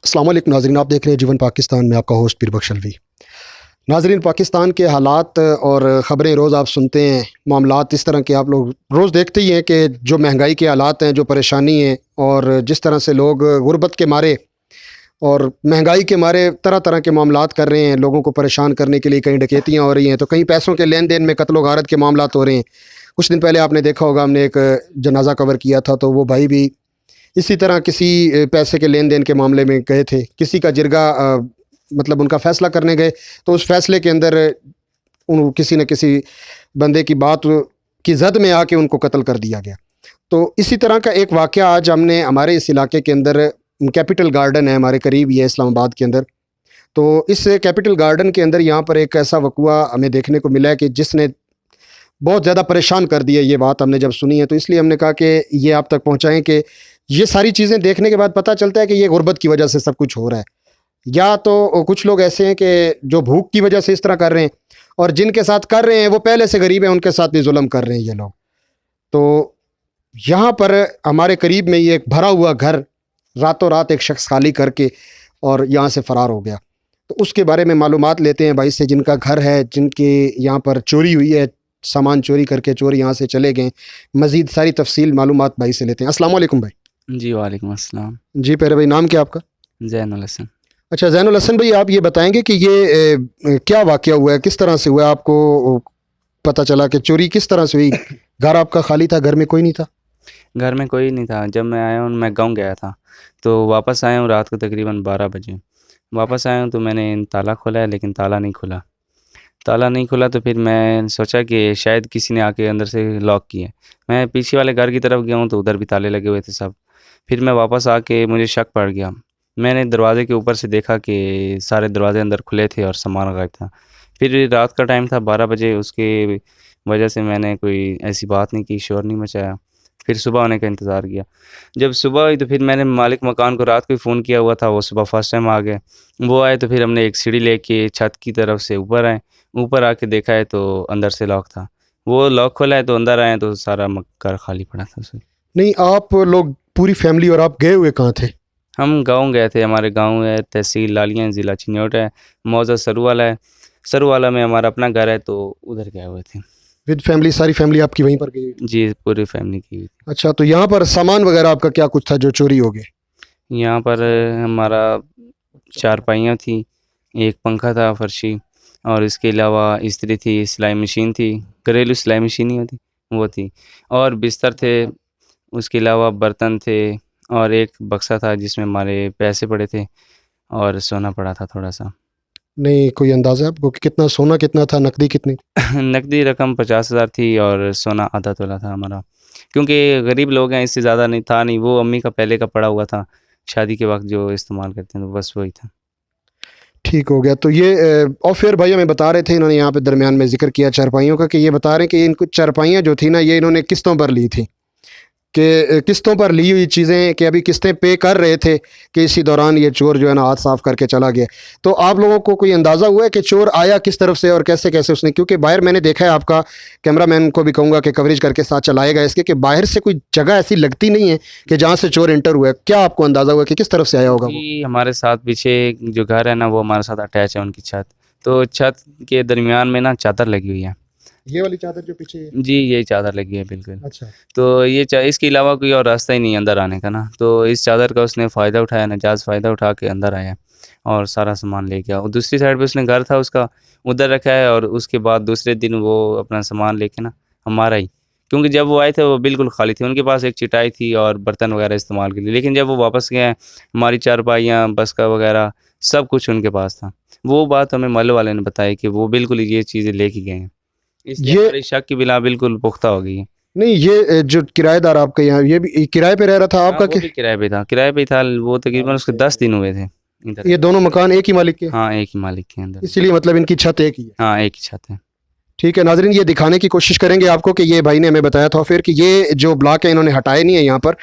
अस्सलाम वालेकुम नाज़रीन, आप देख रहे हैं जीवन पाकिस्तान में आपका होस्ट पीर बख्श अलवी। नाज़रीन, पाकिस्तान के हालात और ख़बरें रोज़ आप सुनते हैं, मामलात इस तरह के आप लोग रोज़ देखते ही हैं कि जो महंगाई के हालात हैं, जो परेशानी है और जिस तरह से लोग गुर्बत के मारे और महंगाई के मारे तरह तरह के मामलात कर रहे हैं, लोगों को परेशान करने के लिए कहीं डकैतियाँ हो रही हैं, तो कहीं पैसों के लेन देन में कत्ल गारत के मामलात हो रहे हैं। कुछ दिन पहले आपने देखा होगा, हमने एक जनाजा कवर किया था, तो वो भाई भी इसी तरह किसी पैसे के लेन देन के मामले में गए थे, किसी का जिरगा मतलब उनका फ़ैसला करने गए, तो उस फ़ैसले के अंदर उन किसी न किसी बंदे की बात की ज़द में आके उनको कत्ल कर दिया गया। तो इसी तरह का एक वाक़या आज हमने हमारे इस इलाके के अंदर, कैपिटल गार्डन है हमारे करीब ही है इस्लामाबाद के अंदर, तो इस कैपिटल गार्डन के अंदर यहाँ पर एक ऐसा वक़ुआ हमें देखने को मिला है कि जिसने बहुत ज़्यादा परेशान कर दिया। ये बात हमने जब सुनी है तो इसलिए हमने कहा कि ये आप तक पहुँचाएँ कि ये सारी चीज़ें देखने के बाद पता चलता है कि ये गुर्बत की वजह से सब कुछ हो रहा है, या तो कुछ लोग ऐसे हैं कि जो भूख की वजह से इस तरह कर रहे हैं, और जिनके साथ कर रहे हैं वो पहले से गरीब हैं, उनके साथ भी जुल्म कर रहे हैं ये लोग। तो यहाँ पर हमारे करीब में ये एक भरा हुआ घर रातों रात एक शख्स खाली करके और यहाँ से फ़रार हो गया। तो उसके बारे में मालूमात लेते हैं भाई से, जिनका घर है, जिनके यहाँ पर चोरी हुई है, सामान चोरी करके चोर यहाँ से चले गए। मज़ीद सारी तफसील मालूमात भाई से लेते हैं। अस्सलाम वालेकुम भाई। जी, वालेकुम अस्सलाम। जी प्यारे भाई, नाम क्या आपका? ज़ैनुल हसन। अच्छा ज़ैनुल हसन भाई, आप ये बताएंगे कि ये क्या वाक़या हुआ है, किस तरह से हुआ है? आपको पता चला कि चोरी किस तरह से हुई? घर आपका खाली था, घर में कोई नहीं था? घर में कोई नहीं था। जब मैं आया हूँ, मैं गाँव गया था, तो वापस आया हूँ रात को तकरीबन 12 बजे। वापस आया हूँ तो मैंने ताला खोला है, लेकिन ताला नहीं खुला। ताला नहीं खुला तो फिर मैं सोचा कि शायद किसी ने आके अंदर से लॉक किया है। मैं पीछे वाले घर की तरफ गया हूँ तो उधर भी ताले लगे हुए थे सब। फिर मैं वापस आके मुझे शक पड़ गया। मैंने दरवाज़े के ऊपर से देखा कि सारे दरवाज़े अंदर खुले थे और सामान गायब था। फिर रात का टाइम था 12 बजे, उसके वजह से मैंने कोई ऐसी बात नहीं की, शोर नहीं मचाया। फिर सुबह होने का इंतज़ार किया। जब सुबह हुई तो फिर मैंने मालिक मकान को रात को ही फ़ोन किया हुआ था, वो सुबह फर्स्ट टाइम आ गए। वो आए तो फिर हमने एक सीढ़ी लेके छत की तरफ से ऊपर आए। ऊपर आके देखा है तो अंदर से लॉक था। वो लॉक खोला है तो अंदर आए तो सारा घर खाली पड़ा था उसमें। नहीं, आप लोग पूरी फैमिली और आप गए हुए कहाँ थे? हम गाँव गए थे। हमारे गाँव है, तहसील लालियाँ, ज़िला चिन्योट है, मौज़ा सरुवाला है। सरुवाला में हमारा अपना घर है, तो उधर गए हुए थे। विद फैमिली, सारी फैमिली आपकी वहीं पर गई हुई थी? जी, पूरी फैमिली की हुई थी। अच्छा, तो यहाँ पर सामान वगैरह आपका क्या कुछ था जो चोरी हो गया? यहाँ पर हमारा चारपाइयाँ थी, एक पंखा था फर्शी, और इसके अलावा इस्त्री थी, सिलाई मशीन थी, घरेलू सिलाई मशीन ही होती, वो थी, और बिस्तर थे। उसके अलावा बर्तन थे और एक बक्सा था जिसमें हमारे पैसे पड़े थे और सोना पड़ा था थोड़ा-सा। नहीं, कोई अंदाज़ा आपको कि कितना सोना कितना था, नकदी कितनी? नकदी रकम 50,000 थी और सोना आधा तोला था हमारा। क्योंकि गरीब लोग हैं, इससे ज़्यादा नहीं था नहीं, वो अम्मी का पहले का पड़ा हुआ था, शादी के वक़्त जो इस्तेमाल करते हैं, तो बस वही था। ठीक हो गया। तो ये और फिर भाई हमें बता रहे थे, इन्होंने यहाँ पे दरमियान में ज़िक्र किया चारपाइयों का, कि ये बता रहे हैं कि इनको चारपाइयाँ जो थी ना, ये इन्होंने किस्तों पर ली थी, कि किस्तों पर ली हुई चीज़ें, कि अभी किस्तें पे कर रहे थे कि इसी दौरान ये चोर जो है ना हाथ साफ़ करके चला गया। तो आप लोगों को कोई अंदाज़ा हुआ है कि चोर आया किस तरफ से और कैसे कैसे उसने, क्योंकि बाहर मैंने देखा है, आपका कैमरामैन को भी कहूँगा कि कवरेज करके साथ चलाएगा इसके, कि बाहर से कोई जगह ऐसी लगती नहीं है कि जहाँ से चोर एंटर हुआ है। क्या आपको अंदाज़ा हुआ कि किस तरफ से आया होगा वो? जी, हमारे साथ पीछे जो घर है ना, वो हमारे साथ अटैच है उनकी छत। तो छत के दरमियान में ना चादर लगी हुई है। ये वाली चादर जो पीछे है? जी, यही चादर लगी है बिल्कुल। अच्छा। तो ये इसके अलावा कोई और रास्ता ही नहीं है अंदर आने का ना, तो इस चादर का उसने फ़ायदा उठाया, नाजायज़ फ़ायदा उठा के अंदर आया और सारा सामान ले गया। और दूसरी साइड पे उसने घर था उसका, उधर रखा है, और उसके बाद दूसरे दिन वो अपना सामान लेके ना हमारा ही, क्योंकि जब वो आए थे वो बिल्कुल खाली थी, उनके पास एक चटाई थी और बर्तन वगैरह इस्तेमाल के लिए, लेकिन जब वो वापस गए हैं, हमारी चारपाइयाँ, बस्का वगैरह सब कुछ उनके पास था। वो बात हमें मोहल्ले वाले ने बताई कि वो बिल्कुल ये चीज़ें लेके गए हैं, इसलिए ये हमारी शक की बिना बिल्कुल पुख्ता हो गई है। नहीं, ये जो किराएदार आपके यहाँ, ये भी किराए पे रह रहा था हाँ, आपका वो कि? भी किराए पे था, किराए पे ही था। वो तकरीबन उसके 10 दिन हुए थे इधर। ये दोनों मकान एक ही मालिक के? हाँ, एक ही मालिक के अंदर। इसीलिए मतलब इनकी छत एक ही है? हाँ, एक ही छत है। ठीक है नाज़रीन, ये दिखाने की कोशिश करेंगे आपको कि ये भाई ने हमें बताया था फिर कि ये जो ब्लॉक है इन्होंने हटाए नहीं है यहाँ पर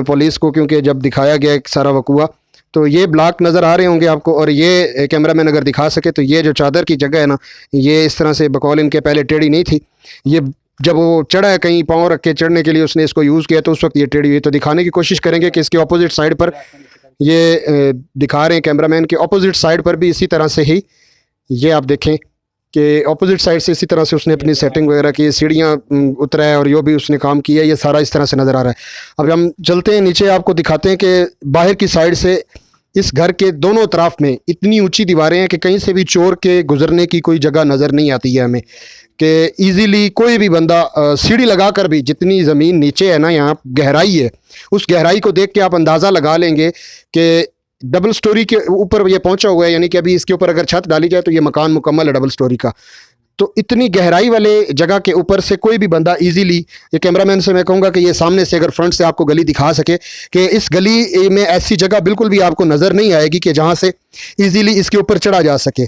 पुलिस को, क्योंकि जब दिखाया गया एक सारा वकूआ, तो ये ब्लॉक नज़र आ रहे होंगे आपको। और ये कैमरामैन अगर दिखा सके तो ये जो चादर की जगह है ना, ये इस तरह से बकौल इनके पहले टेढ़ी नहीं थी। ये जब वो चढ़ा है, कहीं पाँव रख के चढ़ने के लिए उसने इसको यूज़ किया, तो उस वक्त ये टेढ़ी हुई। तो दिखाने की कोशिश करेंगे कि इसके अपोजिट साइड पर ये दिखा रहे हैं कैमरामैन के ऑपोजिट साइड पर भी इसी तरह से ही ये आप देखें कि ऑपोजिट साइड से इसी तरह से उसने अपनी सेटिंग वगैरह की, सीढ़ियाँ उतरा है और जो भी उसने काम किया है ये सारा इस तरह से नज़र आ रहा है। अब हम चलते हैं नीचे, आपको दिखाते हैं कि बाहर की साइड से इस घर के दोनों तरफ में इतनी ऊंची दीवारें हैं कि कहीं से भी चोर के गुजरने की कोई जगह नज़र नहीं आती है हमें, कि इजीली कोई भी बंदा सीढ़ी लगाकर भी, जितनी ज़मीन नीचे है ना, यहाँ गहराई है, उस गहराई को देख के आप अंदाज़ा लगा लेंगे कि डबल स्टोरी के ऊपर ये पहुंचा हुआ है, यानी कि अभी इसके ऊपर अगर छत डाली जाए तो ये मकान मुकम्मल है डबल स्टोरी का। तो इतनी गहराई वाले जगह के ऊपर से कोई भी बंदा इजीली, ये कैमरामैन से मैं कहूँगा कि ये सामने से अगर फ्रंट से आपको गली दिखा सके कि इस गली में ऐसी जगह बिल्कुल भी आपको नज़र नहीं आएगी कि जहाँ से इजीली इसके ऊपर चढ़ा जा सके।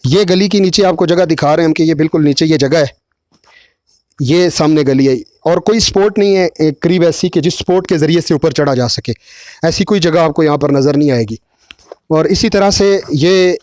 ये गली की नीचे आपको जगह दिखा रहे हैं हम कि ये बिल्कुल नीचे ये जगह है, ये सामने गली है और कोई स्पोर्ट नहीं है करीब ऐसी कि जिस स्पोर्ट के ज़रिए से ऊपर चढ़ा जा सके, ऐसी कोई जगह आपको यहाँ पर नज़र नहीं आएगी। और इसी तरह से ये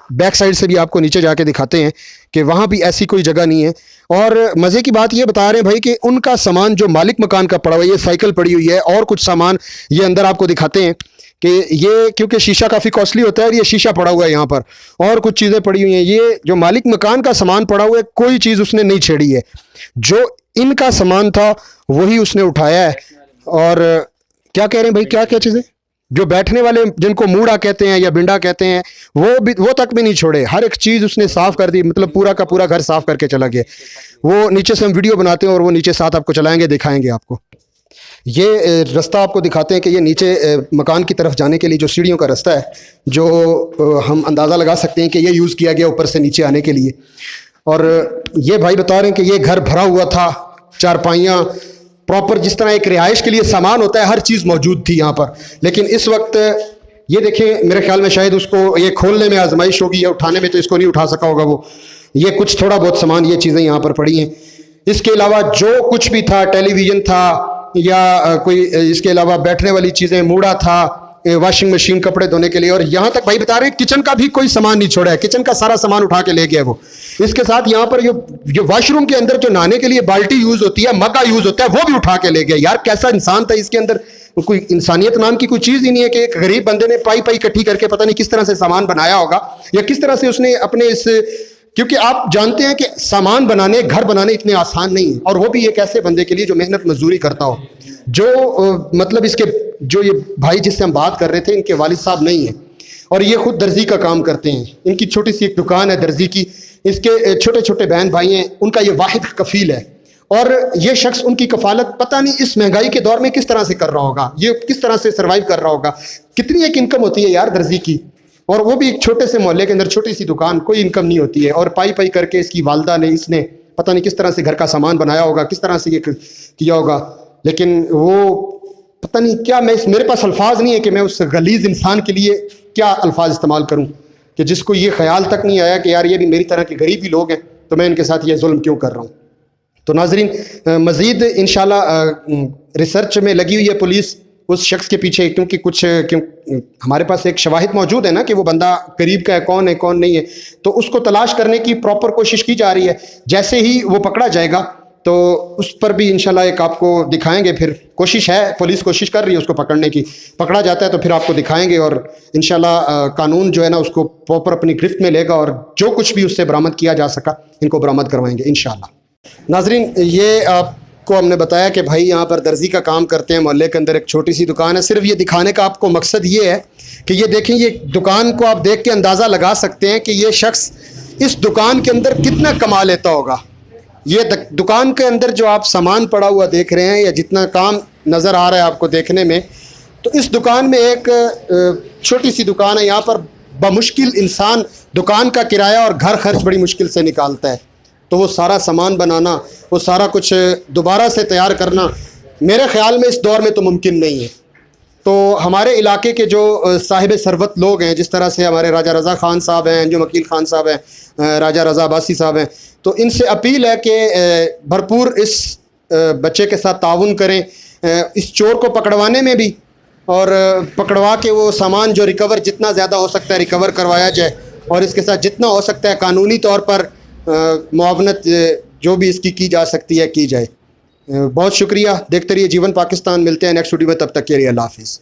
बैक साइड से भी आपको नीचे जाके दिखाते हैं कि वहाँ भी ऐसी कोई जगह नहीं है। और मज़े की बात ये बता रहे हैं भाई कि उनका सामान जो मालिक मकान का पड़ा हुआ है, ये साइकिल पड़ी हुई है और कुछ सामान ये अंदर आपको दिखाते हैं कि ये, क्योंकि शीशा काफ़ी कॉस्टली होता है और ये शीशा पड़ा हुआ है यहाँ पर और कुछ चीज़ें पड़ी हुई हैं। ये जो मालिक मकान का सामान पड़ा हुआ है, कोई चीज़ उसने नहीं छेड़ी है, जो इनका सामान था वही उसने उठाया है। और क्या कह रहे हैं भाई, क्या क्या चीज़ें, जो बैठने वाले जिनको मूड़ा कहते हैं या बिंडा कहते हैं, वो तक भी नहीं छोड़े, हर एक चीज़ उसने साफ़ कर दी, मतलब पूरा का पूरा घर साफ़ करके चला गया। वो नीचे से हम वीडियो बनाते हैं और वो नीचे साथ आपको चलाएंगे, दिखाएंगे आपको। ये रास्ता आपको दिखाते हैं कि ये नीचे मकान की तरफ जाने के लिए जो सीढ़ियों का रास्ता है, जो हम अंदाज़ा लगा सकते हैं कि ये यूज़ किया गया ऊपर से नीचे आने के लिए। और ये भाई बता रहे हैं कि ये घर भरा हुआ था, चारपाइयाँ प्रॉपर, जिस तरह एक रिहाइश के लिए सामान होता है, हर चीज़ मौजूद थी यहाँ पर। लेकिन इस वक्त ये देखें, मेरे ख्याल में शायद उसको ये खोलने में आजमाइश होगी या उठाने में, तो इसको नहीं उठा सका होगा वो। ये कुछ थोड़ा बहुत सामान, ये चीज़ें यहाँ पर पड़ी हैं। इसके अलावा जो कुछ भी था, टेलीविज़न था या कोई इसके अलावा बैठने वाली चीज़ें, मूड़ा था, वॉशिंग मशीन कपड़े धोने के लिए, और यहाँ तक भाई बता रहे हैं किचन का भी कोई सामान नहीं छोड़ा है, किचन का सारा सामान उठा के ले गया वो। इसके साथ यहाँ पर जो वॉशरूम के अंदर जो नहाने के लिए बाल्टी यूज होती है, मग्गा यूज होता है, वो भी उठा के ले गया। यार कैसा इंसान था, इसके अंदर कोई इंसानियत नाम की कोई चीज़ ही नहीं है कि एक गरीब बंदे ने पाई पाई इकट्ठी करके पता नहीं किस तरह से सामान बनाया होगा या किस तरह से उसने अपने इस, क्योंकि आप जानते हैं कि सामान बनाने, घर बनाने इतने आसान नहीं है, और वो भी एक ऐसे बंदे के लिए जो मेहनत मजदूरी करता हो, जो मतलब इसके जो ये भाई जिससे हम बात कर रहे थे, इनके वालिद साहब नहीं है और ये खुद दर्जी का काम करते हैं। इनकी छोटी सी एक दुकान है दर्जी की, इसके छोटे छोटे बहन भाई हैं, उनका ये वाहिद कफील है। और ये शख्स उनकी कफालत पता नहीं इस महंगाई के दौर में किस तरह से कर रहा होगा, ये किस तरह से सर्वाइव कर रहा होगा। कितनी एक इनकम होती है यार दर्जी की, और वो भी एक छोटे से मोहल्ले के अंदर छोटी सी दुकान, कोई इनकम नहीं होती है। और पाई पाई करके इसकी वालदा ने, इसने पता नहीं किस तरह से घर का सामान बनाया होगा, किस तरह से ये किया होगा। लेकिन वो पता नहीं क्या, मेरे पास अल्फाज नहीं है कि मैं उस गलीज इंसान के लिए क्या अल्फाज इस्तेमाल करूं कि जिसको ये ख्याल तक नहीं आया कि यार ये भी मेरी तरह के गरीब ही लोग हैं, तो मैं इनके साथ ये जुल्म क्यों कर रहा हूं। तो नाजरीन, मज़ीद इंशाल्लाह रिसर्च में लगी हुई है पुलिस उस शख्स के पीछे, क्योंकि हमारे पास एक शवाहिद मौजूद है ना कि वो बंदा करीब का है कौन नहीं है, तो उसको तलाश करने की प्रॉपर कोशिश की जा रही है। जैसे ही वो पकड़ा जाएगा तो उस पर भी इंशाल्लाह एक आपको दिखाएंगे। फिर कोशिश है, पुलिस कोशिश कर रही है उसको पकड़ने की, पकड़ा जाता है तो फिर आपको दिखाएंगे और इंशाल्लाह कानून जो है ना उसको प्रॉपर अपनी गिरफ्त में लेगा और जो कुछ भी उससे बरामद किया जा सका इनको बरामद करवाएंगे इंशाल्लाह। नाजरीन, ये आपको हमने बताया कि भाई यहाँ पर दर्जी का काम करते हैं, मोहल्ले के अंदर एक छोटी सी दुकान है। सिर्फ ये दिखाने का आपको मकसद ये है कि ये देखें, ये दुकान को आप देख के अंदाज़ा लगा सकते हैं कि ये शख्स इस दुकान के अंदर कितना कमा लेता होगा। ये दुकान के अंदर जो आप सामान पड़ा हुआ देख रहे हैं या जितना काम नज़र आ रहा है आपको देखने में, तो इस दुकान में एक छोटी सी दुकान है, यहाँ पर बमुश्किल इंसान दुकान का किराया और घर खर्च बड़ी मुश्किल से निकालता है। तो वो सारा सामान बनाना, वो सारा कुछ दोबारा से तैयार करना मेरे ख़्याल में इस दौर में तो मुमकिन नहीं है। तो हमारे इलाके के जो साहिब सरवत लोग हैं, जिस तरह से हमारे राजा रज़ा ख़ान साहब हैं, जो वकील ख़ान साहब हैं, राजा रज़ा अब्बासी साहब हैं, तो इनसे अपील है कि भरपूर इस बच्चे के साथ ताउन करें, इस चोर को पकड़वाने में भी, और पकड़वा के वो सामान जो रिकवर जितना ज़्यादा हो सकता है रिकवर करवाया जाए, और इसके साथ जितना हो सकता है कानूनी तौर पर मुआवनत जो भी इसकी की जा सकती है की जाए। बहुत शुक्रिया, देखते रहिए जीवन पाकिस्तान। मिलते हैं नेक्स्ट वीडियो में, तब तक के लिए अल्लाह हाफ़िज़।